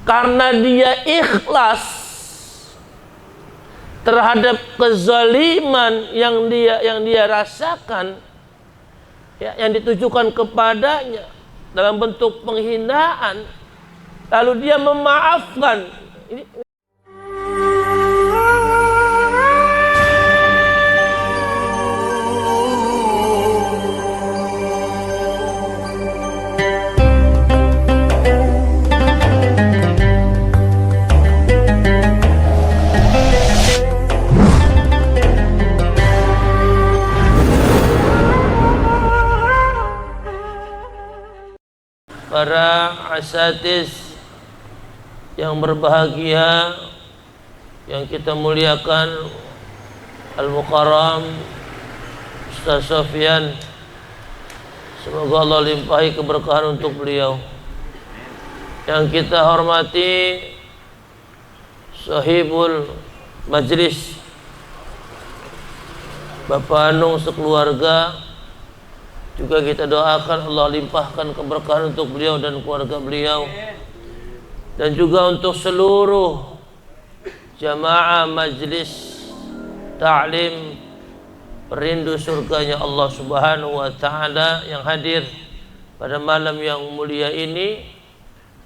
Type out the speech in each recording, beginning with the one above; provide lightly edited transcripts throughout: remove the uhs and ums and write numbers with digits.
karena dia ikhlas terhadap kezaliman yang dia rasakan, ya, yang ditujukan kepadanya dalam bentuk penghinaan, lalu dia memaafkan. Para asatiz yang berbahagia, yang kita muliakan, Al-Mukarram Ustaz Sofyan, semoga Allah limpahi keberkahan untuk beliau. Yang kita hormati Sahibul Majlis Bapak Anung sekeluarga, juga kita doakan Allah limpahkan keberkahan untuk beliau dan keluarga beliau, dan juga untuk seluruh jamaah majlis ta'lim perindu surganya Allah Subhanahu wa ta'ala yang hadir pada malam yang mulia ini.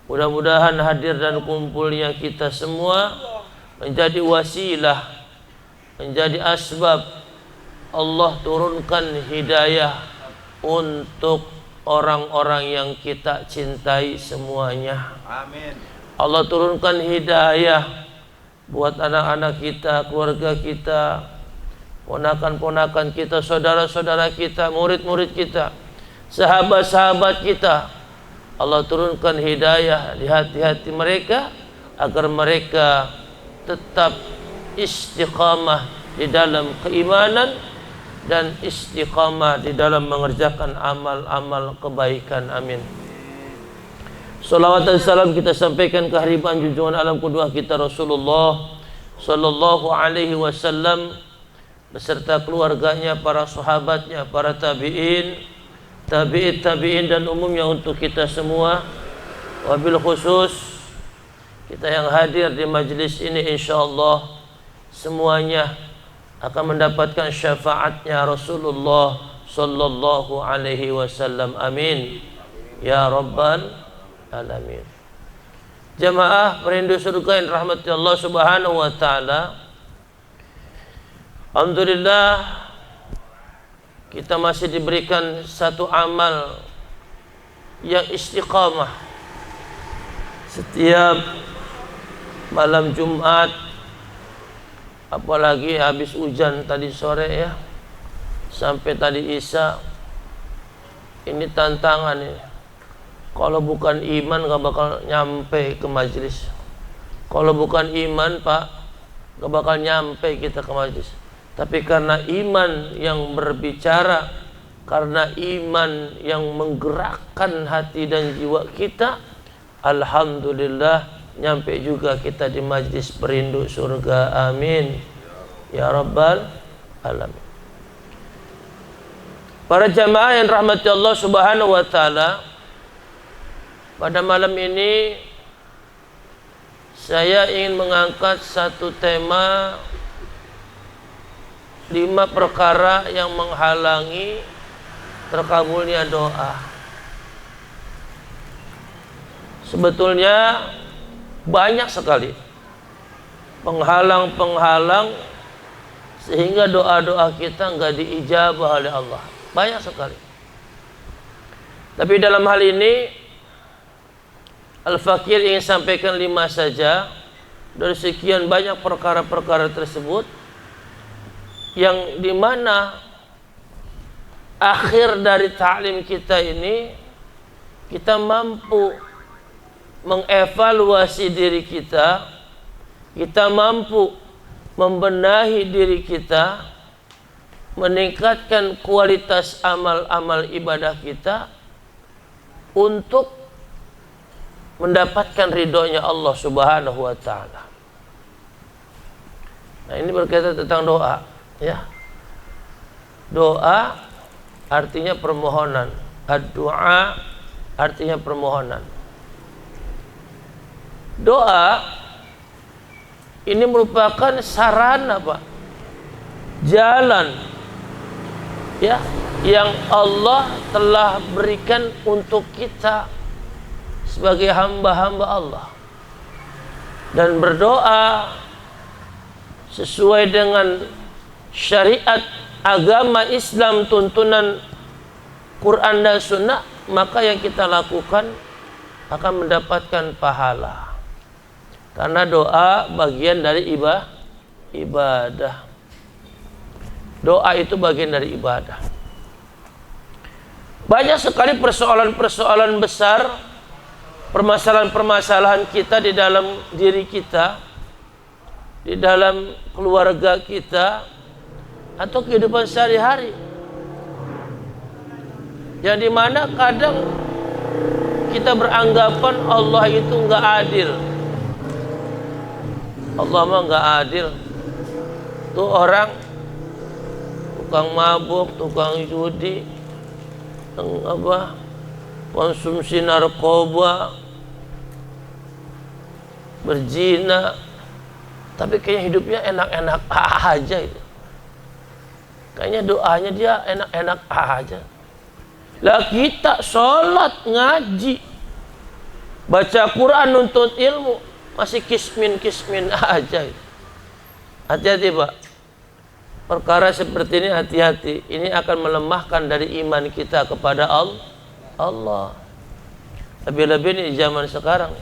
Mudah-mudahan hadir dan kumpulnya kita semua menjadi wasilah, menjadi asbab Allah turunkan hidayah untuk orang-orang yang kita cintai semuanya. Amin. Allah turunkan hidayah buat anak-anak kita, keluarga kita, ponakan-ponakan kita, saudara-saudara kita, murid-murid kita, sahabat-sahabat kita. Allah turunkan hidayah di hati-hati mereka agar mereka tetap istiqamah di dalam keimanan dan istiqamah di dalam mengerjakan amal-amal kebaikan. Amin. Salawat dan salam kita sampaikan ke hariban junjungan alam qudwah kita Rasulullah sallallahu alaihi wasallam beserta keluarganya, para sahabatnya, para tabi'in, tabi'in dan umumnya untuk kita semua. Wabil khusus kita yang hadir di majlis ini, insyaallah semuanya akan mendapatkan syafaatnya Rasulullah sallallahu alaihi wasallam. Amin ya rabbal alamin. Jamaah perindu surga yang rahmati Allah Subhanahu wa taala, alhamdulillah kita masih diberikan satu amal yang istiqamah setiap malam Jumat, apalagi habis hujan tadi sore ya, sampai tadi Isya. Ini tantangan ini. Kalau bukan iman gak bakal nyampe ke majlis. Kalau bukan iman Pak, gak bakal nyampe kita ke majlis. Tapi karena iman yang berbicara, karena iman yang menggerakkan hati dan jiwa kita, alhamdulillah nyampe juga kita di majlis perindu surga. Amin ya rabbal alamin. Para jamaah yang rahmati Allah Subhanahu wa taala, pada malam ini saya ingin mengangkat satu tema, 5 perkara yang menghalangi terkabulnya doa. Sebetulnya banyak sekali penghalang-penghalang sehingga doa-doa kita enggak diijabah oleh Allah. Banyak sekali. Tapi dalam hal ini Al-Fakir ingin sampaikan 5 saja dari sekian banyak perkara-perkara tersebut, yang dimana akhir dari ta'lim kita ini kita mampu mengevaluasi diri kita, kita mampu membenahi diri kita, meningkatkan kualitas amal-amal ibadah kita untuk mendapatkan ridhonya Allah Subhanahu wa ta'ala. Nah, ini berkaitan tentang doa, ya. Doa artinya permohonan. Ad-du'a artinya permohonan. Doa ini merupakan sarana, Pak, jalan ya yang Allah telah berikan untuk kita sebagai hamba-hamba Allah. Dan berdoa sesuai dengan syariat agama Islam, tuntunan Quran dan Sunnah, maka yang kita lakukan akan mendapatkan pahala. Karena doa bagian dari ibadah. Doa itu bagian dari ibadah. Banyak sekali persoalan-persoalan besar, permasalahan-permasalahan kita di dalam diri kita, di dalam keluarga kita, atau kehidupan sehari-hari, yang dimana kadang kita beranggapan Allah itu nggak adil. Allah mah nggak adil. Tuh orang tukang mabuk, tukang judi, konsumsi narkoba, berzina, tapi kayaknya hidupnya enak-enak aja itu. Kayaknya doanya dia enak-enak aja. Lah kita sholat, ngaji, baca Quran, nuntut ilmu, masih kismin aja. Hati-hati, Pak. Perkara seperti ini hati-hati. Ini akan melemahkan dari iman kita kepada Allah. Lebih-lebih di zaman sekarang.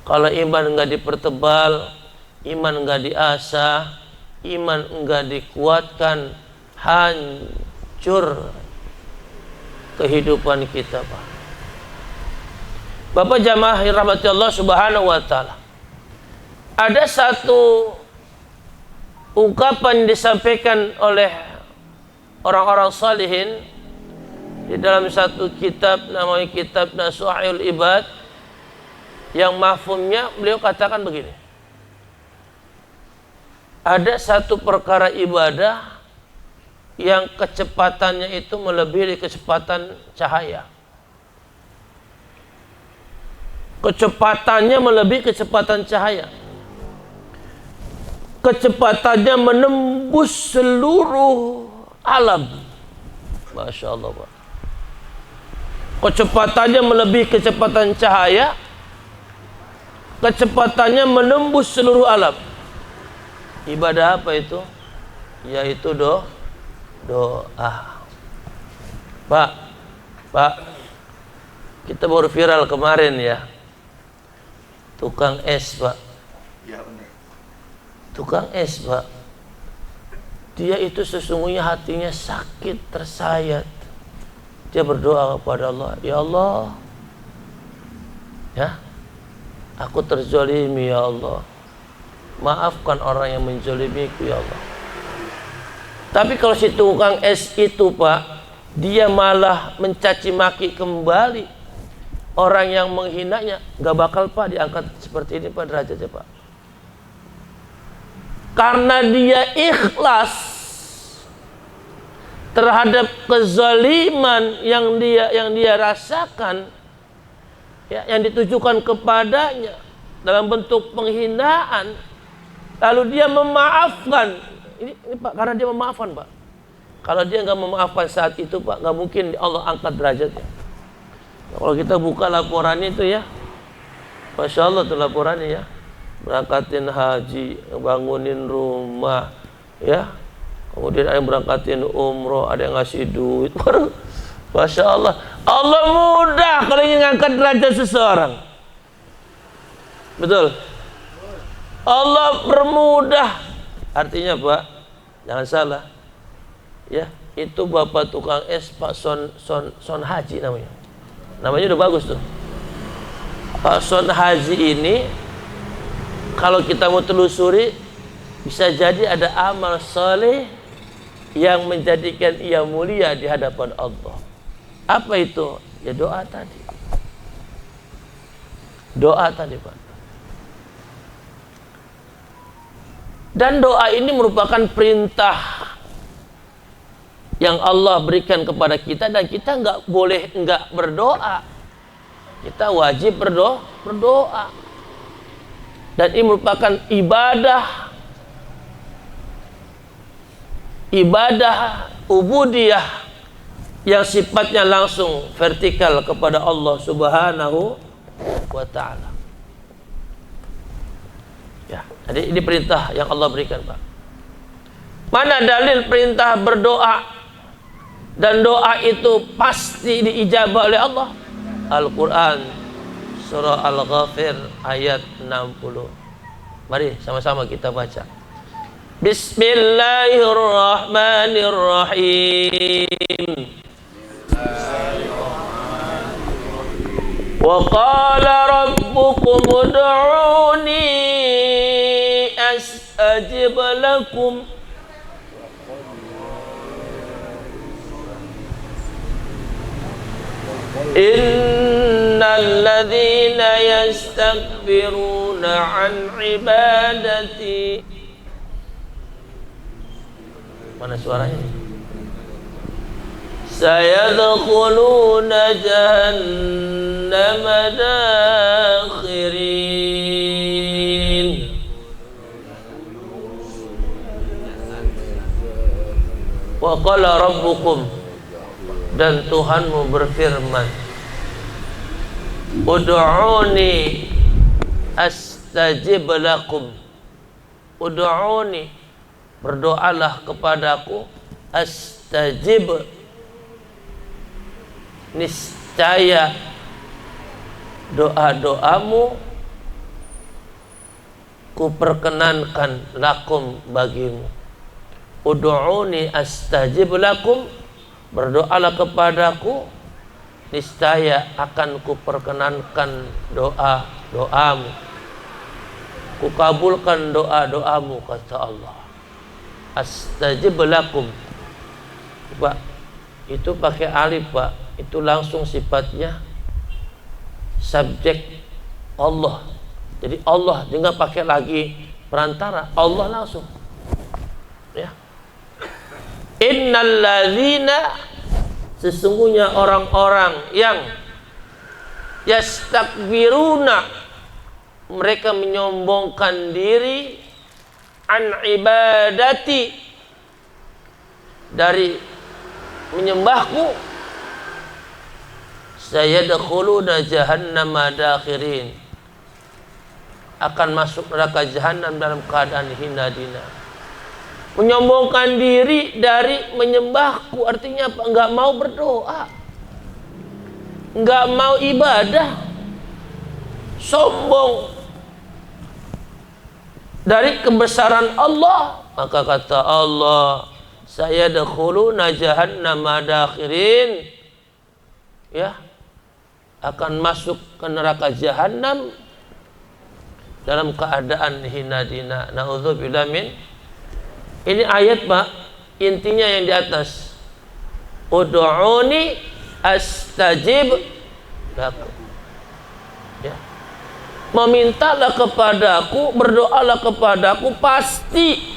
Kalau iman enggak dipertebal, iman enggak diasah, iman enggak dikuatkan, hancur kehidupan kita, Pak. Bapak jamaah rahmati Allah Subhanahu wa taala. Ada satu ungkapan disampaikan oleh orang-orang salihin di dalam satu kitab, namanya kitab Nasuhul Ibad, yang mafhumnya beliau katakan begini: ada satu perkara ibadah yang kecepatannya itu melebihi kecepatan cahaya. Kecepatannya melebihi kecepatan cahaya. Kecepatannya menembus seluruh alam. Masya Allah, Pak. Kecepatannya melebihi kecepatan cahaya. Kecepatannya menembus seluruh alam. Ibadah apa itu? Yaitu doa. Pak, kita baru viral kemarin ya, tukang es, Pak. Ya, benar. Tukang es, Pak. Dia itu sesungguhnya hatinya sakit, tersayat. Dia berdoa kepada Allah, ya Allah, ya, aku terzolimi ya Allah, maafkan orang yang menzolimiku ya Allah. Tapi kalau si tukang es itu, Pak, dia malah mencaci maki kembali orang yang menghinanya, gak bakal, Pak, diangkat seperti ini, Pak, derajatnya, Pak. Karena dia ikhlas terhadap kezaliman yang dia rasakan, ya, yang ditujukan kepadanya dalam bentuk penghinaan, lalu dia memaafkan. Ini Pak, karena dia memaafkan, Pak. Kalau dia nggak memaafkan saat itu, Pak, nggak mungkin Allah angkat derajatnya. Kalau kita buka laporan itu ya, Masya Allah tuh laporannya ya, berangkatin haji, bangunin rumah, ya, kemudian ada yang berangkatin umroh, ada yang ngasih duit. Masya Allah, Allah mudah kalau ingin ngangkat derajat seseorang. Betul. Allah permudah. Artinya, Pak, jangan salah, ya, itu bapak tukang es, Pak Son Haji namanya. Namanya udah bagus tuh. Pak Son Haji ini, kalau kita mau telusuri, bisa jadi ada amal soleh yang menjadikan ia mulia di hadapan Allah. Apa itu? Ya doa tadi. Doa tadi, Pak. Dan doa ini merupakan perintah yang Allah berikan kepada kita, dan kita nggak boleh nggak berdoa. Kita wajib berdoa. Dan ini merupakan ibadah ubudiyah yang sifatnya langsung vertikal kepada Allah Subhanahu wa ta'ala. Ya, jadi ini perintah yang Allah berikan, Pak. Mana dalil perintah berdoa dan doa itu pasti diijabah oleh Allah? Al-Quran surah Al-Ghafir ayat 60. Mari sama-sama kita baca. Bismillahirrahmanirrahim. Wa qala rabbukum ud'uni astajib lakum. Innal ladzina yastakbiruna an ibadati. Mana suaranya nih? Sayadkhuluna jahannama dakhirin. Wa qala rabbukum, dan Tuhanmu berfirman, ud'uni astajib lakum. Ud'uni, berdoalah kepadaku, astajib, niscaya doa-doamu kuperkenankan, lakum, bagimu. Ud'uni astajib lakum, berdoalah kepadaku, niscaya akan kuperkenankan doa-doamu, kukabulkan doa-doamu, kata Allah. Astajib lakum, Pak, itu pakai alif, Pak, itu langsung sifatnya subjek Allah. Jadi Allah, tinggal pakai lagi perantara, Allah langsung. Ya. Innal ladzina, sesungguhnya orang-orang yang yastakbiruna, mereka menyombongkan diri, an ibadati, dari menyembahku, sayadkhuluna jahannama dakhirin, akan masuk neraka jahanam dalam keadaan hina dina. Menyombongkan diri dari menyembahku, artinya apa? Enggak mau berdoa, enggak mau ibadah, sombong dari kebesaran Allah. Maka kata Allah, sayadkhuluna jahannama dakhirin, ya, akan masuk ke neraka jahanam dalam keadaan hina dina. Na'udzubillah min. Ini ayat, Pak, intinya yang di atas. Ud'uni astajib lakum. Ya. Memintalah kepadaku, berdoalah kepadaku, pasti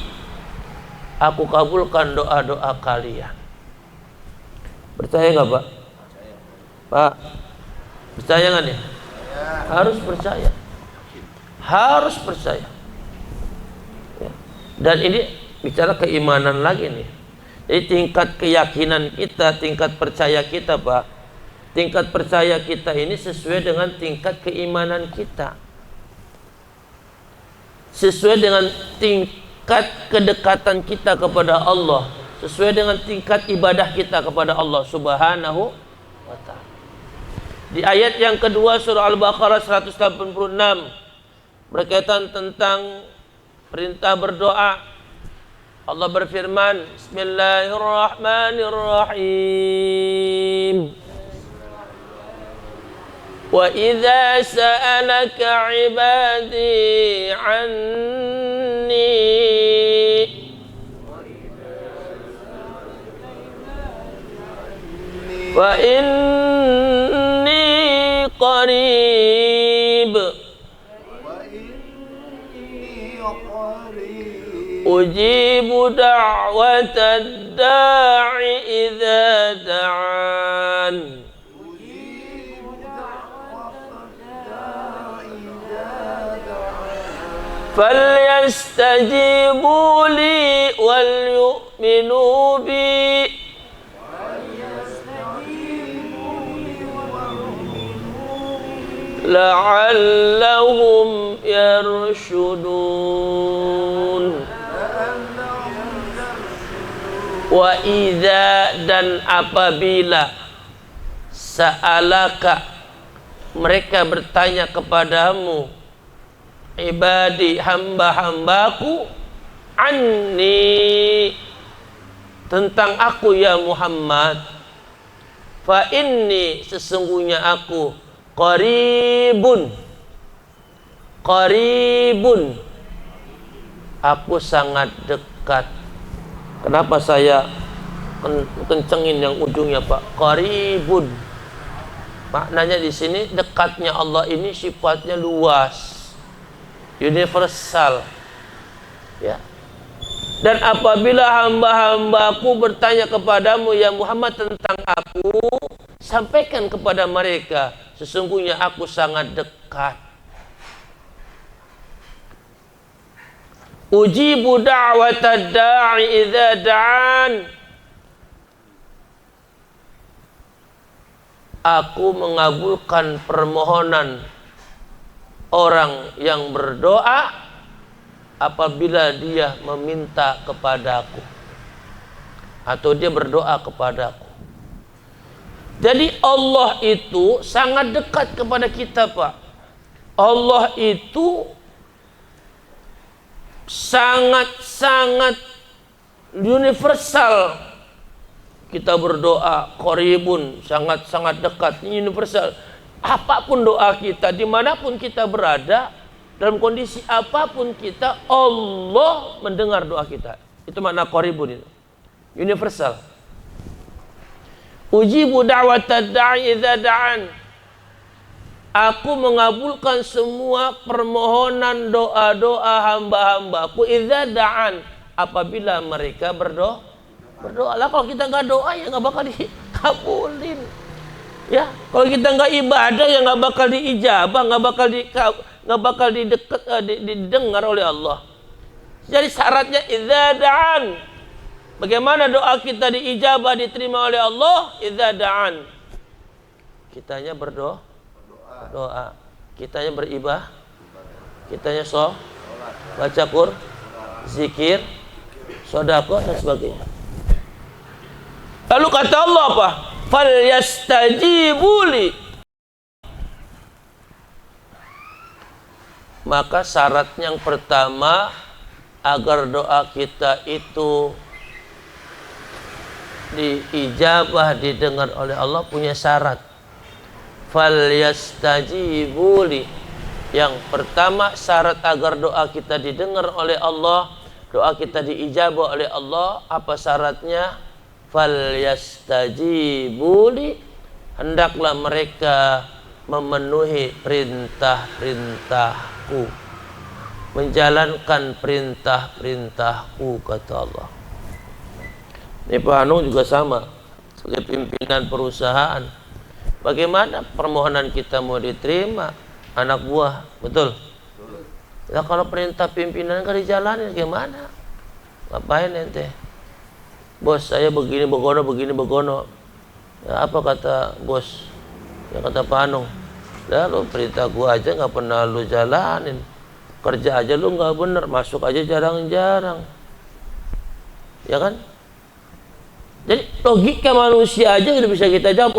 aku kabulkan doa-doa kalian. Percaya nggak, Pak? Pak, percaya nggak nih? Harus percaya. Harus percaya. Ya. Dan ini bicara keimanan lagi nih. Jadi tingkat keyakinan kita, tingkat percaya kita, Pak, tingkat percaya kita ini sesuai dengan tingkat keimanan kita, sesuai dengan tingkat kedekatan kita kepada Allah, sesuai dengan tingkat ibadah kita kepada Allah Subhanahu wa ta'ala. Di ayat yang kedua surah Al-Baqarah 186 berkaitan tentang perintah berdoa. Allah berfirman, Bismillahirrahmanirrahim. Wa idza sa'alaka 'ibadi 'anni wa inni qarib ujibu da'watad da'i idza da'an فليستجيبوا لي وليؤمنوا بي لعلهم يرشدون. Wa idza, dan apabila, sa'alaka, mereka bertanya kepadamu, ibadi, hamba-hambaku, anni, tentang aku ya Muhammad, fa inni, sesungguhnya aku, qaribun, aku sangat dekat. Kenapa saya kencengin yang ujungnya, Pak? Qaribun. Maknanya di sini dekatnya Allah ini sifatnya luas, universal. Ya. Dan apabila hamba-hambaku bertanya kepadamu ya Muhammad tentang aku, sampaikan kepada mereka, sesungguhnya aku sangat dekat. Ujibu da'watad da'i idza da'an. Aku mengabulkan permohonan orang yang berdoa apabila dia meminta kepadaku atau dia berdoa kepadaku. Jadi Allah itu sangat dekat kepada kita, Pak. Allah itu sangat-sangat universal. Kita berdoa qaribun, sangat-sangat dekat, universal. Apapun doa kita, dimanapun kita berada, dalam kondisi apapun kita, Allah mendengar doa kita. Itu makna qaribun itu, universal. Ujibu da'watad da'i idza da'an. Aku mengabulkan semua permohonan doa-doa hamba-hambaku idza da'an, apabila mereka berdoa. Lah kalau kita nggak doa ya nggak bakal dikabulin. Ya, kalau kita nggak ibadah ya nggak bakal diijabah, nggak bakal didengar oleh Allah. Jadi syaratnya idza da'an. Bagaimana doa kita diijabah, diterima oleh Allah? Idza da'an. Kitanya berdoa. Kitanya beribadah, kitanya baca Qur'an, zikir, sedekah dan sebagainya. Lalu kata Allah apa? Falyastajibu li. Maka syarat yang pertama agar doa kita itu diijabah, didengar oleh Allah, punya syarat. Falyastajibu li. Yang pertama syarat agar doa kita didengar oleh Allah, doa kita diijabah oleh Allah, apa syaratnya? Falyastajibu li, hendaklah mereka memenuhi perintah-perintahku, menjalankan perintah-perintahku, kata Allah. Ini Pak Hanung juga sama, sebagai pimpinan perusahaan. Bagaimana permohonan kita mau diterima? Anak buah, betul? Nah, kalau perintah pimpinan kan dijalanin, gimana? Ngapain ente? Bos, saya begini begono. Ya, apa kata bos? Ya kata Pak Anung, ya lu perintah gua aja nggak pernah lu jalanin. Kerja aja lu nggak bener, masuk aja jarang-jarang. Ya kan? Jadi logika manusia aja udah bisa kita jawab.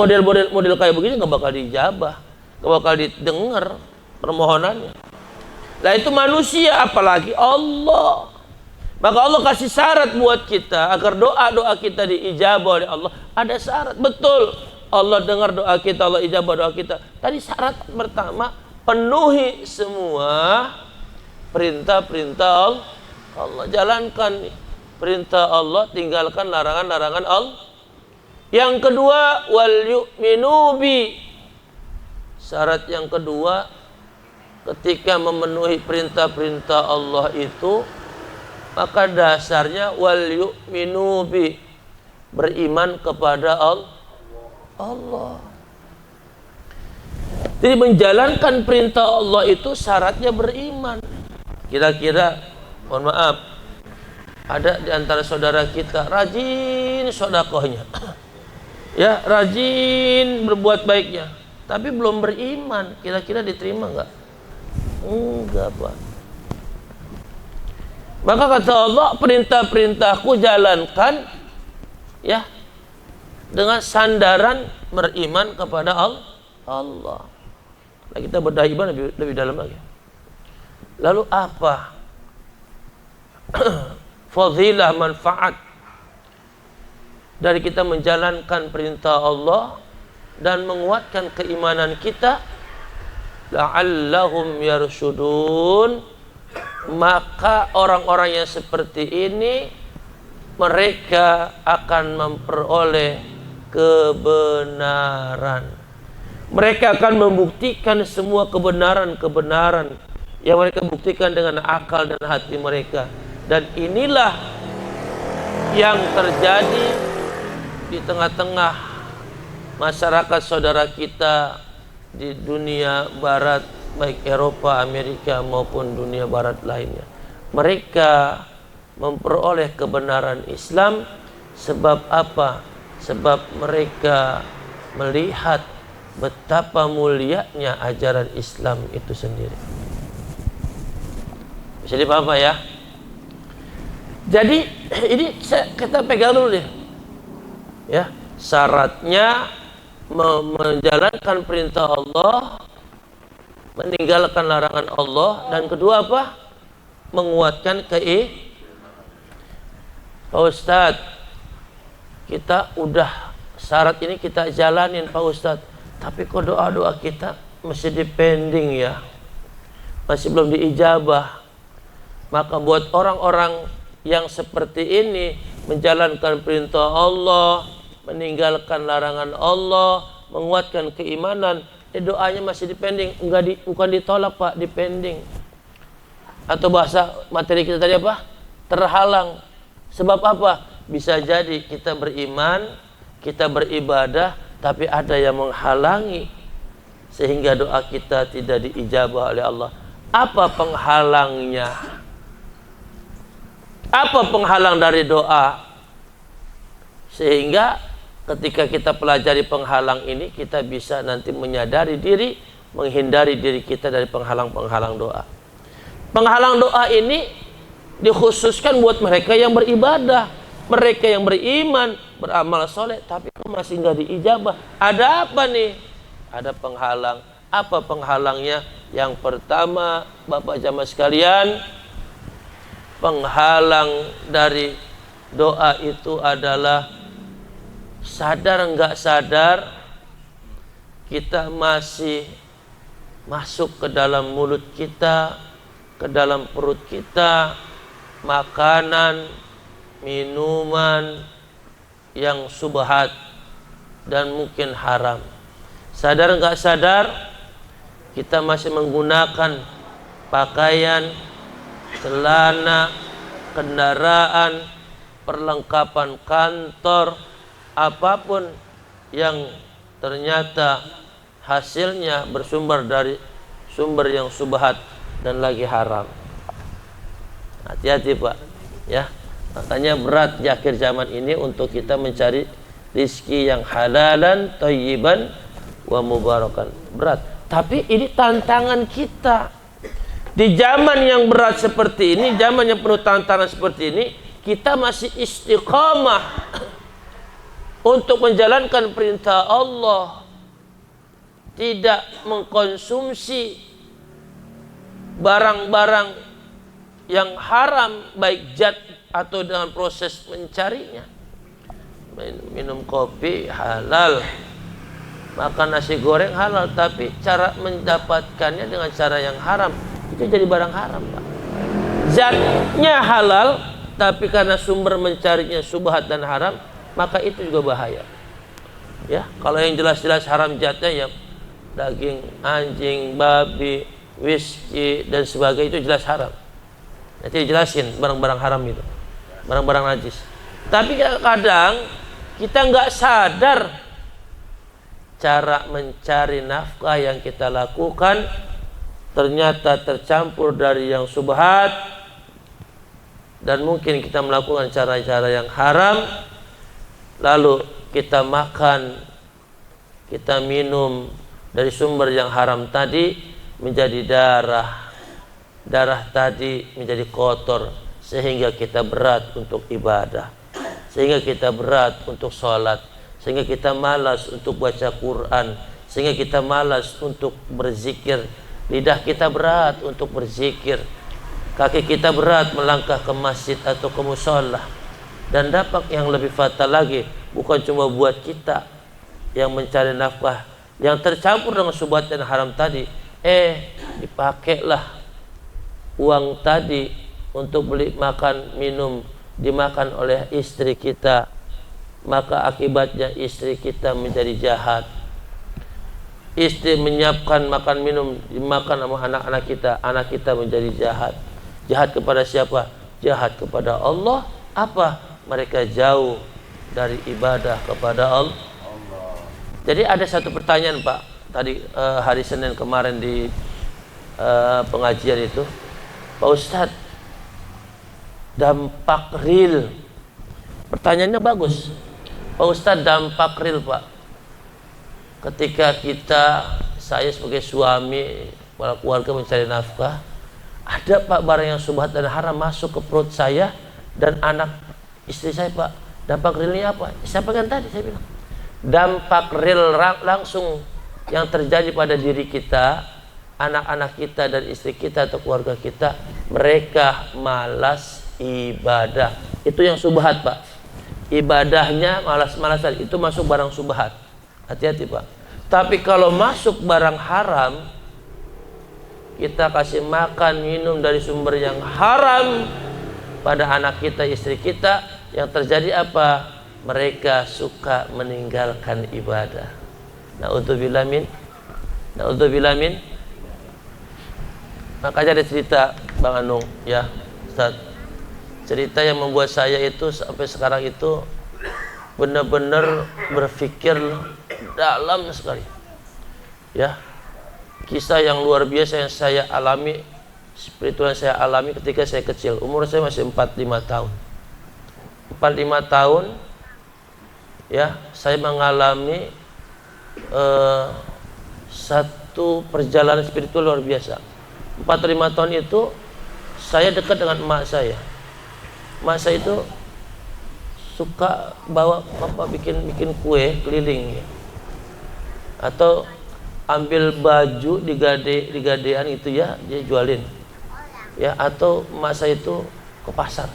Model kayak begini nggak bakal dijabah, nggak bakal didengar permohonannya. Nah itu manusia, apalagi Allah. Maka Allah kasih syarat buat kita agar doa-doa kita diijabah oleh Allah. Ada syarat, betul. Allah dengar doa kita, Allah ijabah doa kita. Tadi syarat pertama, penuhi semua perintah-perintah Allah. Jalankan perintah Allah, tinggalkan larangan-larangan Allah. Yang kedua, wal yu'minu bi. Syarat yang kedua, ketika memenuhi perintah-perintah Allah itu, maka dasarnya wal yu'minu bi, beriman kepada Allah. Jadi menjalankan perintah Allah itu syaratnya beriman. Kira-kira, mohon maaf, ada di antara saudara kita rajin sedekahnya, ya, rajin berbuat baiknya, tapi belum beriman. Kira-kira diterima enggak? Enggak, Pak. Maka kata Allah, perintah-perintahku jalankan, ya, dengan sandaran beriman kepada Allah. Nah, kita bedah iman lebih dalam lagi. Lalu apa fadilah, manfaat dari kita menjalankan perintah Allah dan menguatkan keimanan kita? La'allahum yarshudun. Maka orang-orang yang seperti ini, mereka akan memperoleh kebenaran. Mereka akan membuktikan semua kebenaran-kebenaran yang mereka buktikan dengan akal dan hati mereka. Dan inilah yang terjadi di tengah-tengah masyarakat saudara kita di dunia barat, baik Eropa, Amerika maupun dunia barat lainnya. Mereka memperoleh kebenaran Islam sebab apa? Sebab mereka melihat betapa mulianya ajaran Islam itu sendiri. Bisa dipaham ya? Jadi ini kita pegang dulu deh, ya, syaratnya menjalankan perintah Allah, meninggalkan larangan Allah, dan kedua apa? Menguatkan Pak Ustadz, kita udah syarat ini kita jalanin Pak Ustadz, tapi kok doa-doa kita masih dipending ya, masih belum diijabah. Maka buat orang-orang yang seperti ini, menjalankan perintah Allah, meninggalkan larangan Allah, menguatkan keimanan, doanya masih dipending, bukan ditolak Pak, dipending. Atau bahasa materi kita tadi apa? Terhalang. Sebab apa? Bisa jadi kita beriman, kita beribadah, tapi ada yang menghalangi sehingga doa kita tidak diijabah oleh Allah. Apa penghalangnya? Apa penghalang dari doa? Sehingga ketika kita pelajari penghalang ini, kita bisa nanti menyadari diri, menghindari diri kita dari penghalang-penghalang doa. Penghalang doa ini dikhususkan buat mereka yang beribadah, mereka yang beriman, beramal soleh, tapi masih nggak diijabah. Ada apa nih? Ada penghalang. Apa penghalangnya? Yang pertama, Bapak jamaah sekalian, penghalang dari doa itu adalah sadar nggak sadar kita masih masuk ke dalam mulut kita, ke dalam perut kita, makanan, minuman yang subhat dan mungkin haram. Sadar nggak sadar kita masih menggunakan pakaian, celana, kendaraan, perlengkapan kantor, apapun yang ternyata hasilnya bersumber dari sumber yang subhat dan lagi haram. Hati-hati Pak, ya. Makanya berat di akhir zaman ini untuk kita mencari rizki yang halalan, thayyiban, wa mubarakan. Berat. Tapi ini tantangan kita. Di zaman yang berat seperti ini, zaman yang penuh tantangan seperti ini, kita masih istiqamah untuk menjalankan perintah Allah, tidak mengkonsumsi barang-barang yang haram, baik zat atau dengan proses mencarinya. Minum kopi halal, makan nasi goreng halal, tapi cara mendapatkannya dengan cara yang haram, itu jadi barang haram Pak. Zatnya halal, tapi karena sumber mencarinya subhat dan haram, maka itu juga bahaya. Ya, kalau yang jelas-jelas haram zatnya ya daging anjing, babi, whisky dan sebagainya, itu jelas haram. Nanti dijelasin barang-barang haram itu, barang-barang najis. Tapi kadang kita nggak sadar cara mencari nafkah yang kita lakukan ternyata tercampur dari yang subhat, dan mungkin kita melakukan cara-cara yang haram, lalu kita makan, kita minum dari sumber yang haram tadi, menjadi darah tadi menjadi kotor, sehingga kita berat untuk ibadah, sehingga kita berat untuk sholat, sehingga kita malas untuk baca Quran, sehingga kita malas untuk berzikir. Lidah kita berat untuk berzikir, kaki kita berat melangkah ke masjid atau ke mushola. Dan dampak yang lebih fatal lagi, bukan cuma buat kita yang mencari nafkah yang tercampur dengan syubhat dan haram tadi, dipakailah uang tadi untuk beli makan minum, dimakan oleh istri kita, maka akibatnya istri kita menjadi jahat. Istri menyiapkan makan minum dimakan sama anak kita menjadi jahat. Jahat kepada siapa? Jahat kepada Allah. Apa? Mereka jauh dari ibadah kepada Allah. Jadi ada satu pertanyaan, Pak, tadi hari Senin kemarin di pengajian itu, Pak Ustadz, dampak real, pertanyaannya bagus, Pak Ustadz, dampak real, Pak, ketika saya sebagai suami, kepala keluarga mencari nafkah, ada Pak barang yang subhat dan haram masuk ke perut saya dan anak istri saya, Pak. Dampak realnya apa? Saya pegang tadi, saya bilang dampak real langsung yang terjadi pada diri kita, anak-anak kita dan istri kita atau keluarga kita, mereka malas ibadah. Itu yang subhat, Pak. Ibadahnya malas-malasan, itu masuk barang subhat. Hati-hati, Pak. Tapi kalau masuk barang haram, kita kasih makan minum dari sumber yang haram pada anak kita, istri kita, yang terjadi apa? Mereka suka meninggalkan ibadah. Na'udzubillah min. Makanya ada cerita Bang Anung, ya Ustaz, cerita yang membuat saya itu sampai sekarang itu benar-benar berpikir dalam sekali, ya. Kisah yang luar biasa yang saya alami, spiritual yang saya alami ketika saya kecil. Umur saya masih 45 tahun. 45 tahun, ya, saya mengalami satu perjalanan spiritual luar biasa. 45 tahun itu saya dekat dengan emak saya. Emak saya itu suka bawa bapak bikin kue keliling, ya. Atau ambil baju di gadean itu, ya, dia jualin, ya. Atau emak saya itu ke pasar.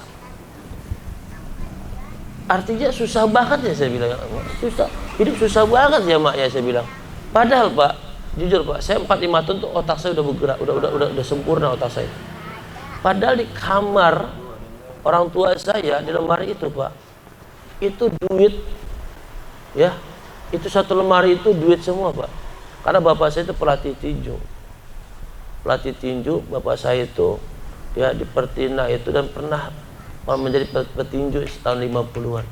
Artinya susah banget, ya, saya bilang. Susah, hidup susah banget, ya, mak, ya, saya bilang. Padahal, Pak, jujur, Pak, saya 45 tahun tuh otak saya udah bergerak, udah sempurna otak saya. Padahal di kamar orang tua saya, di lemari itu, Pak, itu duit, ya. Itu satu lemari itu duit semua, Pak. Karena bapak saya itu pelatih tinju. Pelatih tinju, bapak saya itu, ya, di Pertina itu, dan pernah menjadi petinju tahun 50-an.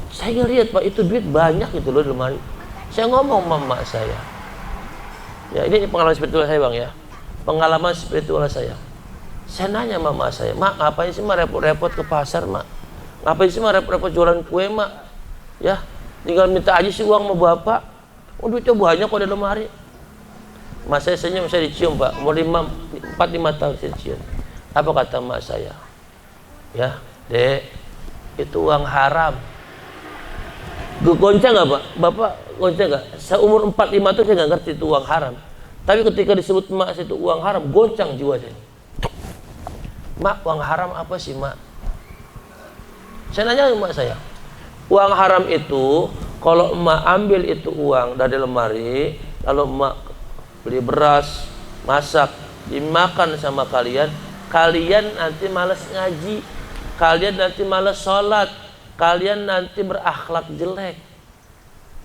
Saya ngelihat, Pak, itu duit banyak itu loh di lemari. Saya ngomong sama emak saya, ya, ini pengalaman spiritual saya, Bang, ya. Pengalaman spiritual saya. Saya nanya sama emak saya, Mak, ngapain sih Mak repot-repot ke pasar, Mak? Ngapain sih Mak repot-repot jualan kue, Mak? Ya, tinggal minta aja sih uang sama bapak. Oh, duitnya banyak kok di lemari. Emak saya senyum, saya dicium, Pak. Umur 45 tahun saya dicium. Apa kata emak saya? Ya, Dek, itu uang haram. Goncang nggak, Pak? Bapak goncang nggak? Saya umur 45 tuh saya nggak ngerti itu uang haram. Tapi ketika disebut emak saya itu uang haram, goncang jiwa saya. Mak, uang haram apa sih, Mak? Saya nanya ke emak saya. Uang haram itu, kalau emak ambil itu uang dari lemari, lalu emak beli beras, masak, dimakan sama kalian, kalian nanti malas ngaji, kalian nanti malas sholat, kalian nanti berakhlak jelek.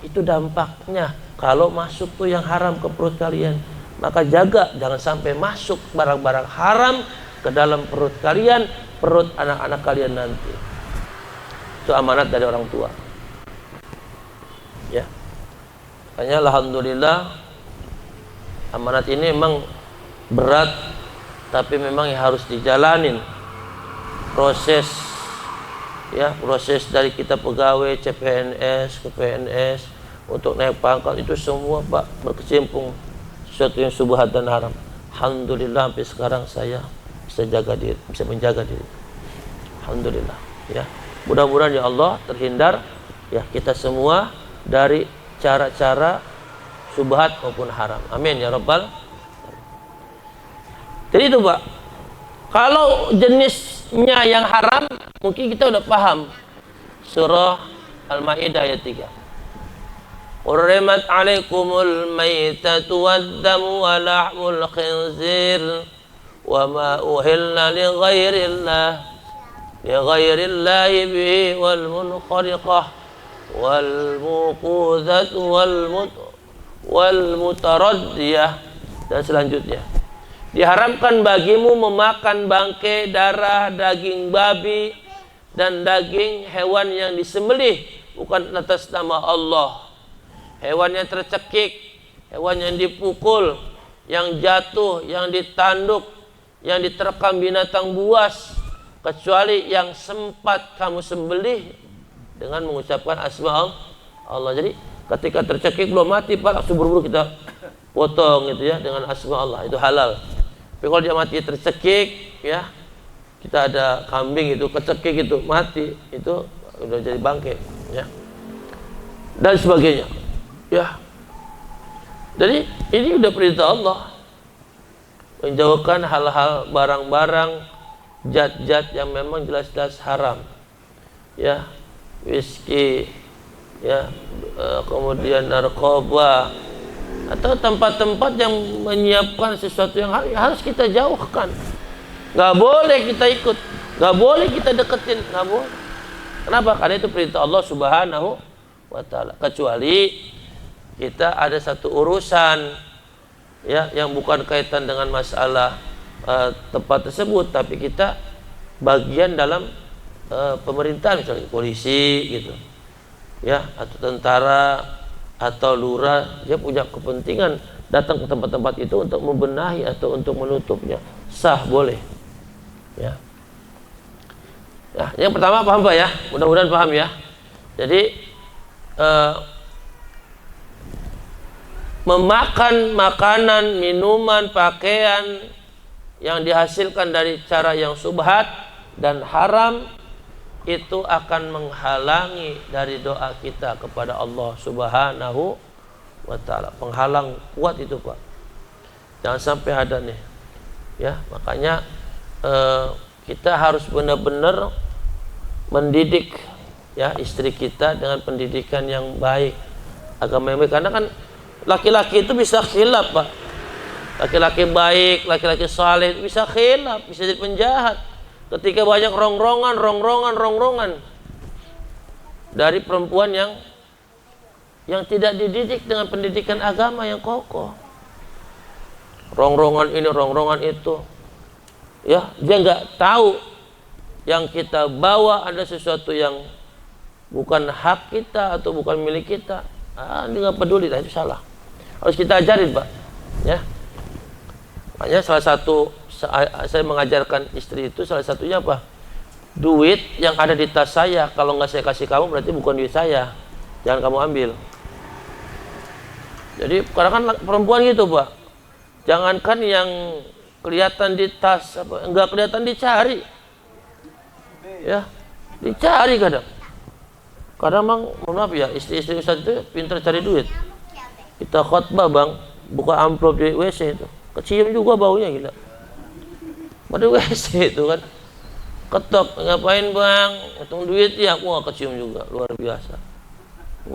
Itu dampaknya kalau masuk tuh yang haram ke perut kalian. Maka jaga jangan sampai masuk barang-barang haram ke dalam perut kalian, perut anak-anak kalian nanti. Itu amanat dari orang tua, ya. Makanya alhamdulillah amanat ini memang berat, tapi memang harus dijalanin proses, ya, proses dari kita pegawai CPNS ke PNS untuk naik pangkat itu semua Pak berkecimpung sesuatu yang subhat dan haram. Alhamdulillah sampai sekarang saya bisa jaga diri, bisa menjaga diri. Alhamdulillah, ya. Mudah-mudahan ya Allah terhindar ya kita semua dari cara-cara subhat maupun haram. Amin ya rabbal. Jadi itu Pak, kalau jenisnya yang haram mungkin kita udah paham. Surah Al-Maidah ayat 3. Hurrimat 'alaikumul maitatu wad-damu wa lahmul khinzir wa ma uhilla li ghairillahi bihi wal munkhariqah wal muqudhatu wal mutaraddiyah dan selanjutnya. Diharamkan bagimu memakan bangkai, darah, daging babi dan daging hewan yang disembelih bukan atas nama Allah. Hewan yang tercekik, hewan yang dipukul, yang jatuh, yang ditanduk, yang diterkam binatang buas, kecuali yang sempat kamu sembelih dengan mengucapkan asma Allah. Jadi ketika tercekik belum mati Pak, langsung buru-buru kita potong gitu ya dengan asma Allah, itu halal. Tapi kalau dia mati tercekik, ya, kita ada kambing itu kecekik itu mati, itu udah jadi bangkai, ya, dan sebagainya, ya. Jadi ini udah perintah Allah menjauhkan hal-hal barang-barang zat-zat yang memang jelas-jelas haram, ya, whisky, ya, kemudian narkoba, atau tempat-tempat yang menyiapkan sesuatu yang harus kita jauhkan. Nggak boleh kita ikut, nggak boleh kita deketin, nggak boleh. Kenapa? Karena itu perintah Allah Subhanahu wa Ta'ala. Kecuali kita ada satu urusan, ya, yang bukan kaitan dengan masalah tempat tersebut, tapi kita bagian dalam pemerintahan, misalnya polisi gitu, ya, atau tentara atau lurah, dia punya kepentingan datang ke tempat-tempat itu untuk membenahi atau untuk menutupnya, sah, boleh, ya. Nah, yang pertama paham Pak ya, mudah-mudahan paham ya. Jadi memakan makanan, minuman, pakaian yang dihasilkan dari cara yang subhat dan haram itu akan menghalangi dari doa kita kepada Allah Subhanahu wa Ta'ala. Penghalang kuat itu Pak, jangan sampai ada nih, ya. Makanya kita harus benar-benar mendidik, ya, istri kita dengan pendidikan yang baik, agama yang baik. Karena kan laki-laki itu bisa khilaf Pak, laki-laki baik, laki-laki saleh bisa khilaf, bisa jadi penjahat ketika banyak rongrongan dari perempuan yang tidak dididik dengan pendidikan agama yang kokoh. Rongrongan ini, rongrongan itu, ya, dia nggak tahu yang kita bawa ada sesuatu yang bukan hak kita atau bukan milik kita. Dia nggak peduli, itu salah. Harus kita ajarin Pak, ya. Makanya salah satu saya mengajarkan istri itu, salah satunya apa? Duit yang ada di tas saya, kalau nggak saya kasih kamu berarti bukan duit saya, jangan kamu ambil. Jadi kadang kan perempuan gitu Pak, jangankan yang kelihatan di tas, nggak kelihatan dicari, ya, dicari kadang. Kadang Bang, mohon maaf ya, istri-istri Ustaz itu pintar cari duit. Kita khotbah Bang, buka amplop di WC itu, kecium juga baunya gila. Pada WC itu kan, ketok, ngapain Bang? Hitung duit ya, wah kecium juga, luar biasa.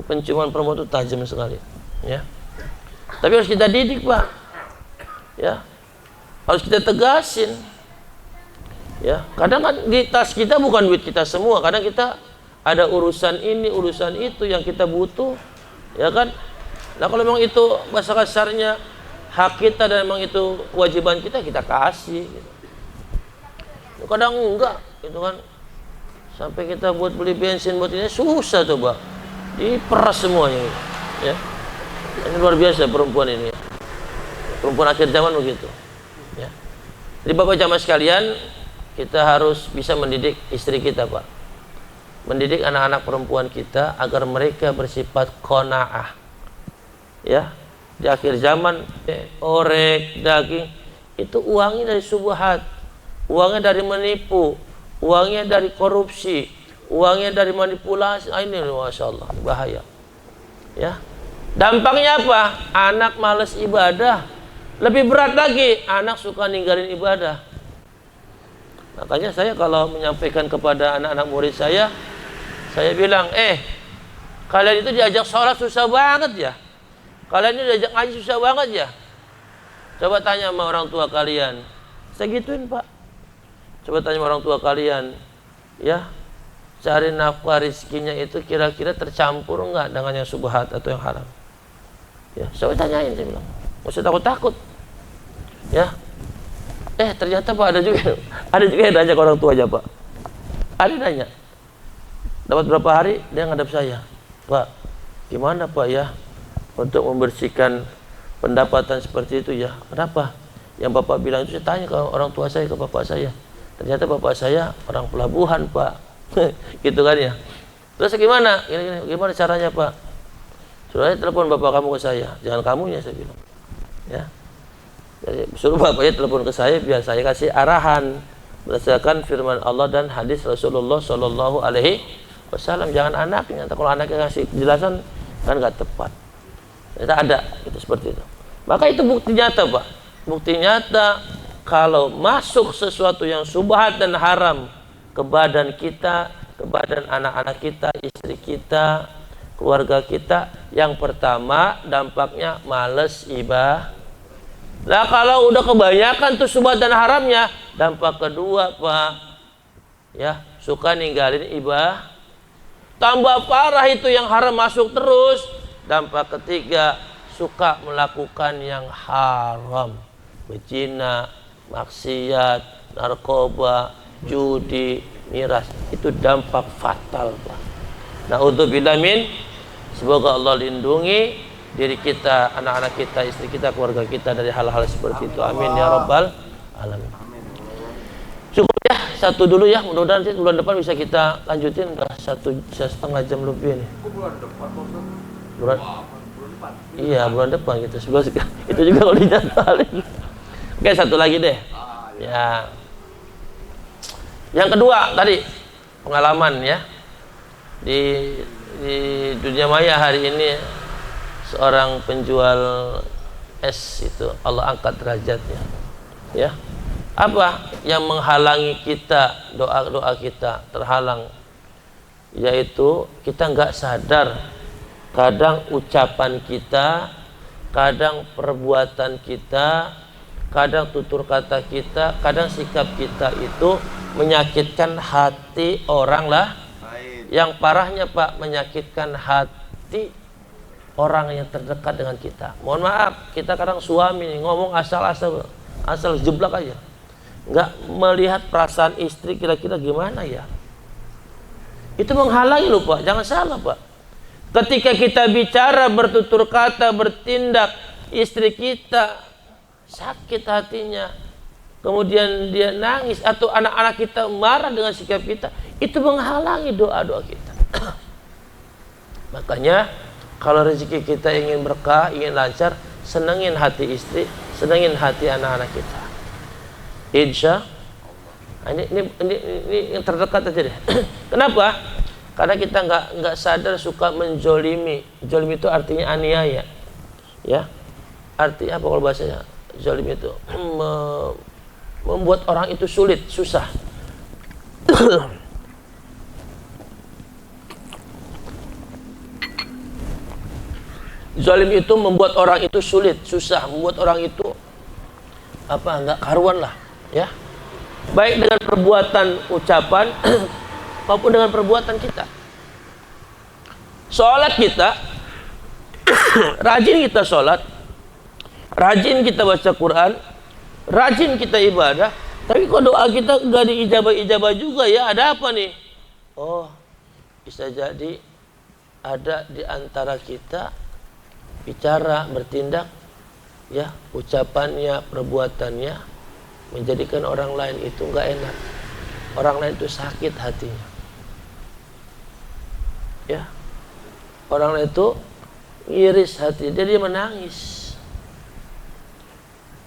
Penciuman perempuan itu tajam sekali, ya. Tapi harus kita didik Pak, ya, harus kita tegasin, ya. Kadang kan di tas kita bukan duit kita semua, kadang kita ada urusan ini, urusan itu yang kita butuh, ya kan. Nah kalau memang itu bahasa kasarnya hak kita dan memang itu kewajiban kita, kita kasih gitu. Kadang enggak gitu kan, sampai kita buat beli bensin buat ini susah tuh Pak, diperas semuanya gitu, ya. Ini luar biasa perempuan ini, perempuan akhir zaman begitu, Ya. Jadi Bapak jamaah sekalian, kita harus bisa mendidik istri kita, Pak. Mendidik anak-anak perempuan kita agar mereka bersifat qanaah. Ya. Di akhir zaman, orek, daging itu uangnya dari subhat, uangnya dari menipu, uangnya dari korupsi, uangnya dari manipulasi. Ini Masya Allah, bahaya. Ya. Dampaknya apa? Anak malas ibadah. Lebih berat lagi, anak suka ninggalin ibadah. Makanya saya kalau menyampaikan kepada anak-anak murid saya bilang, kalian itu diajak sholat susah banget ya. Kalian ini diajak ngaji susah banget ya. Coba tanya sama orang tua kalian. Saya gituin, Pak. Coba tanya sama orang tua kalian, ya, cari nafkah rizkinya itu kira-kira tercampur enggak dengan yang subhat atau yang haram? Ya, saya tanyain, saya bilang, nggak usah takut-takut. Ya, ternyata Pak ada juga yang nanya ke orang tua aja, Pak. Ada yang nanya, dapat berapa hari dia ngadap saya, Pak, gimana Pak ya untuk membersihkan pendapatan seperti itu ya? Kenapa? Yang Bapak bilang itu saya tanya ke orang tua saya, ke bapak saya. Ternyata bapak saya orang pelabuhan, Pak. Gitu kan ya. Terus gimana? Gimana caranya, Pak? Suruh telepon bapak kamu ke saya, jangan kamunya, saya bilang. Ya. Jadi suruh bapaknya telepon ke saya biar saya kasih arahan berdasarkan firman Allah dan hadis Rasulullah Shallallahu Alaihi Wasallam. Jangan anaknya. Kalau anaknya kasih penjelasan kan nggak tepat. Ternyata ada itu seperti itu. Maka itu bukti nyata, Pak. Bukti nyata kalau masuk sesuatu yang subhat dan haram ke badan kita, ke badan anak-anak kita, istri kita, keluarga kita, yang pertama dampaknya males ibadah. Nah kalau udah kebanyakan tuh subhat dan haramnya, dampak kedua, Pak, ya, suka ninggalin ibadah. Tambah parah itu yang haram masuk terus. Dampak ketiga, suka melakukan yang haram, berzina, maksiat, narkoba, judi, miras. Itu dampak fatal, Pak. Na'udzubillah min. Semoga Allah lindungi diri kita, anak-anak kita, istri kita, keluarga kita dari hal-hal seperti itu. Amin ya rabbal alamin. Cukup ya, satu dulu ya. Mudah-mudahan nanti bulan depan bisa kita lanjutin. Udah 1,5 jam lebih nih. Bulan depan, bulan iya, bulan depan gitu. 11 itu juga kalau dijadwalin. Oke, satu lagi deh. Ya. Yang kedua tadi pengalaman ya. Di dunia maya hari ini seorang penjual es itu Allah angkat derajatnya. Ya. Apa yang menghalangi kita, doa-doa kita terhalang? Yaitu kita nggak sadar, kadang ucapan kita, kadang perbuatan kita, kadang tutur kata kita, kadang sikap kita itu menyakitkan hati orang lah. Yang parahnya, Pak, menyakitkan hati orang yang terdekat dengan kita. Mohon maaf, kita kadang suami ngomong asal jeblak aja, nggak melihat perasaan istri kira-kira gimana ya. Itu menghalangi loh, Pak. Jangan salah, Pak. Ketika kita bicara, bertutur kata, bertindak, istri kita sakit hatinya, kemudian dia nangis, atau anak-anak kita marah dengan sikap kita, itu menghalangi doa-doa kita. Makanya kalau rezeki kita ingin berkah, ingin lancar, senengin hati istri, senengin hati anak-anak kita. Insya ini yang terdekat aja deh. Kenapa? Karena kita nggak sadar suka menjolimi. Jolimi itu artinya aniaya, ya. Artinya apa kalau bahasanya? Zolim itu membuat orang itu sulit, susah. Zalim itu membuat orang itu sulit, susah, membuat orang itu nggak karuan lah, ya. Baik dengan perbuatan, ucapan maupun dengan perbuatan kita. Sholat kita, rajin kita sholat, rajin kita baca Quran, rajin kita ibadah, tapi kok doa kita nggak diijabah-ijabah juga ya? Ada apa nih? Oh, bisa jadi ada di antara kita bicara, bertindak, ya, ucapannya, perbuatannya menjadikan orang lain itu nggak enak. Orang lain itu sakit hatinya. Ya, orang lain itu iris hati, dia menangis.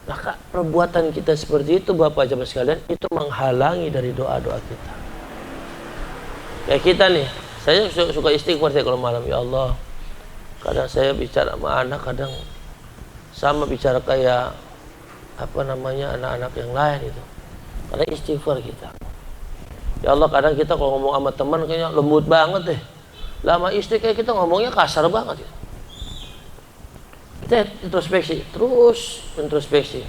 Maka perbuatan kita seperti itu, Bapak Jamaah sekalian, itu menghalangi dari doa-doa kita. Kayak kita nih, saya suka istighfar saya kalau malam, ya Allah. Kadang saya bicara sama anak, kadang sama bicara kayak anak-anak yang lain itu. Kadang istighfar kita. Ya Allah, kadang kita kalau ngomong sama teman kayaknya lembut banget deh. Lama istri kayak kita ngomongnya kasar banget ya. Kita introspeksi, terus introspeksi.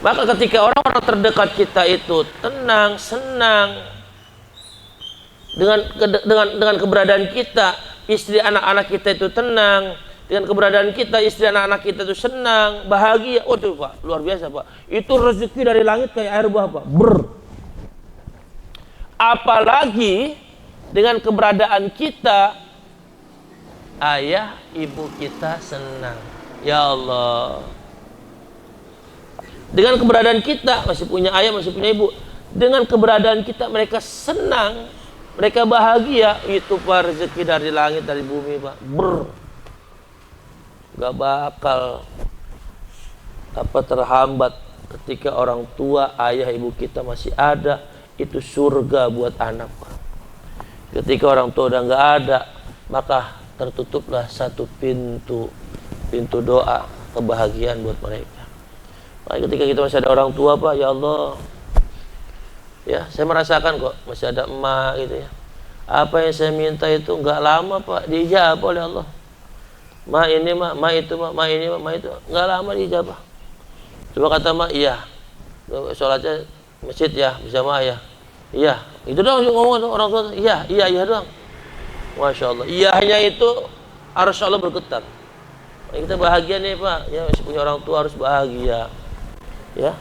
Maka ketika orang-orang terdekat kita itu tenang, senang dengan keberadaan kita, istri anak-anak kita itu tenang, dengan keberadaan kita, istri anak-anak kita itu senang, bahagia. Oh tuh Pak, luar biasa Pak. Itu rezeki dari langit kayak air bah Pak. Apalagi dengan keberadaan kita, ayah ibu kita senang. Ya Allah. Dengan keberadaan kita, masih punya ayah, masih punya ibu, dengan keberadaan kita mereka senang, mereka bahagia. Itu Pak, rezeki dari langit, dari bumi Pak. Gak bakal terhambat ketika orang tua, ayah ibu kita masih ada. Itu surga buat anak Pak. Ketika orang tua udah nggak ada, maka tertutuplah satu pintu doa kebahagiaan buat mereka. Maka ketika kita masih ada orang tua Pak, ya Allah, ya saya merasakan kok masih ada emak gitu ya. Apa yang saya minta itu nggak lama Pak diijabah oleh Allah. Ma ini ma itu ma ini ma itu nggak lama diijabah. Coba kata ma iya, sholatnya masjid ya bersama ayah. Iya, itu doang ngomong orang tua. Iya doang. Masya Allah. Iyahnya itu harus Allah bergetar. Kita bahagia nih Pak. Ya masih punya orang tua harus bahagia. Ya,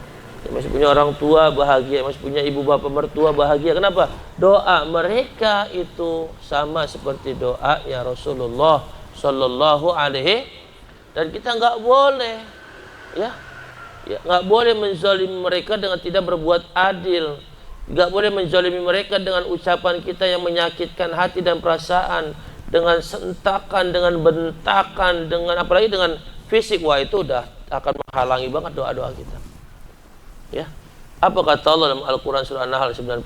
masih punya orang tua bahagia, masih punya ibu bapak mertua bahagia. Kenapa? Doa mereka itu sama seperti doanya Rasulullah Sallallahu Alaihi. Dan kita nggak boleh, ya nggak boleh menzalimi mereka dengan tidak berbuat adil. Nggak boleh menzalimi mereka dengan ucapan kita yang menyakitkan hati dan perasaan, dengan sentakan, dengan bentakan, dengan apalagi dengan fisik. Wah, itu udah akan menghalangi banget doa-doa kita. Ya. Apa kata Allah dalam Al-Qur'an surah An-Nahl 90?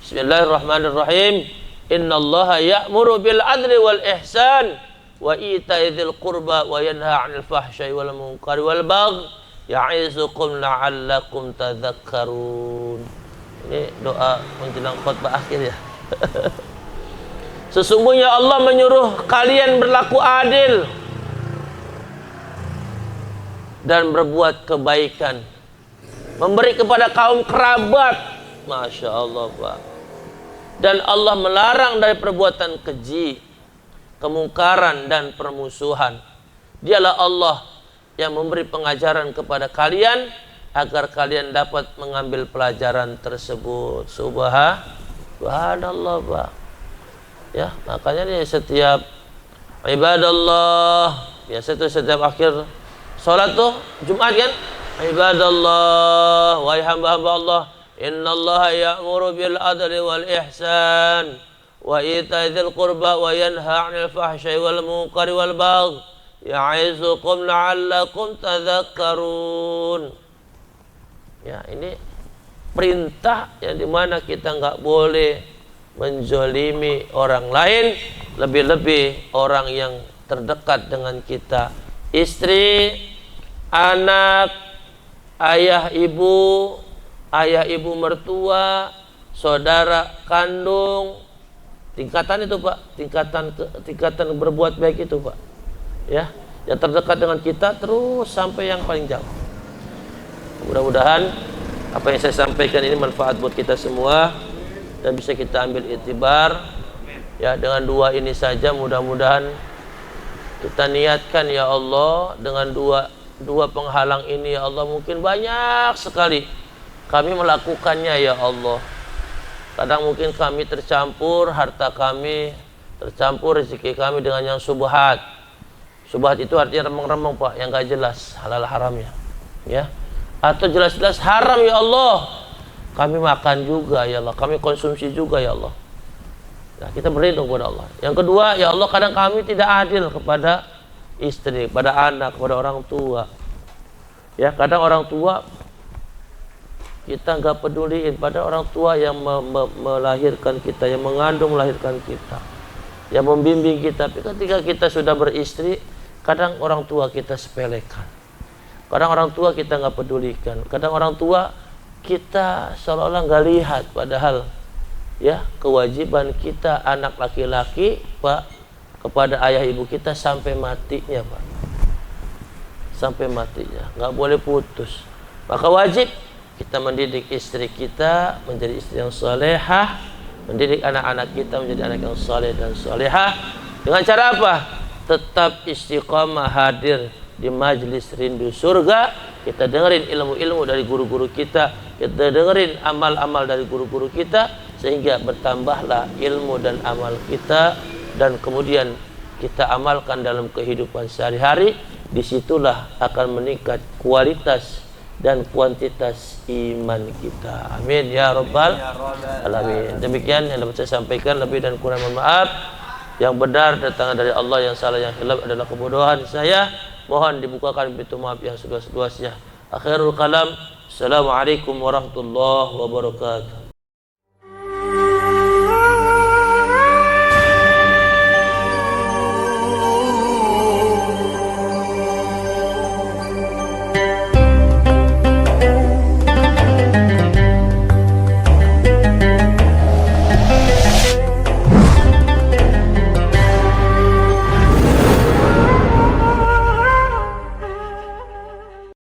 Bismillahirrahmanirrahim. Innallaha ya'muru bil adli wal ihsan wa ita'i dzil qurba wa yanha 'anil fahsya'i wal munkari wal baghi ya'izukum la'allakum tadhakkarun. Ini doa menjelang khutbah akhir ya. Sesungguhnya Allah menyuruh kalian berlaku adil dan berbuat kebaikan, memberi kepada kaum kerabat. Masya Allah Pak. Dan Allah melarang dari perbuatan keji, kemungkaran dan permusuhan. Dialah Allah yang memberi pengajaran kepada kalian agar kalian dapat mengambil pelajaran tersebut. Subhanallah Pak. Ya, makanya nih setiap ibadallah, biasa tuh setiap akhir salat tuh Jumat kan, ibadallah, wahai hamba-hamba Allah, innallaha ya'muru bil adli wal ihsan wa ita'i dzil qurba wa yanha 'anil fahsya'i wal munkari wal baghi ya'izukum la'allakum tadhakkarun. Ya, ini perintah yang dimana kita nggak boleh menzolimi orang lain, lebih-lebih orang yang terdekat dengan kita, istri, anak, ayah ibu mertua, saudara kandung. Tingkatan itu Pak, tingkatan berbuat baik itu Pak. Ya, yang terdekat dengan kita terus sampai yang paling jauh. Mudah-mudahan apa yang saya sampaikan ini manfaat buat kita semua dan bisa kita ambil iktibar. Ya, dengan dua ini saja mudah-mudahan kita niatkan ya Allah, dengan dua penghalang ini ya Allah, mungkin banyak sekali kami melakukannya ya Allah. Kadang mungkin kami tercampur harta kami, tercampur rezeki kami dengan yang subhat. Subhat itu artinya remeng-remeng Pak, yang gak jelas halal haramnya. Ya. atau jelas-jelas haram ya Allah, kami makan juga ya Allah, kami konsumsi juga ya Allah. Nah, kita berlindung kepada Allah. Yang kedua, ya Allah, kadang kami tidak adil kepada istri, kepada anak, kepada orang tua. Ya, kadang orang tua kita nggak peduliin pada orang tua yang melahirkan kita, yang mengandung melahirkan kita, yang membimbing kita. Tapi ketika kita sudah beristri, kadang orang tua kita sepelekan, kadang orang tua kita nggak pedulikan, kadang orang tua kita seolah-olah nggak lihat, padahal ya kewajiban kita anak laki-laki Pak kepada ayah ibu kita sampai matinya Pak, sampai matinya, nggak boleh putus. Maka wajib kita mendidik istri kita menjadi istri yang salehah, mendidik anak-anak kita menjadi anak yang saleh dan salehah. Dengan cara apa? Tetap istiqamah hadir di majlis rindu surga. Kita dengerin ilmu-ilmu dari guru-guru kita, kita dengerin amal-amal dari guru-guru kita, sehingga bertambahlah ilmu dan amal kita, dan kemudian kita amalkan dalam kehidupan sehari-hari. Disitulah akan meningkat kualitas dan kuantitas iman kita. Amin ya rabbal alamin. Demikian yang dapat saya sampaikan, lebih dan kurang mohon maaf. Yang benar datang dari Allah, yang salah yang khilaf adalah kebodohan saya. Mohon dibukakan pintu maaf yang seluas-luasnya. Akhirul kalam. Assalamualaikum warahmatullahi wabarakatuh.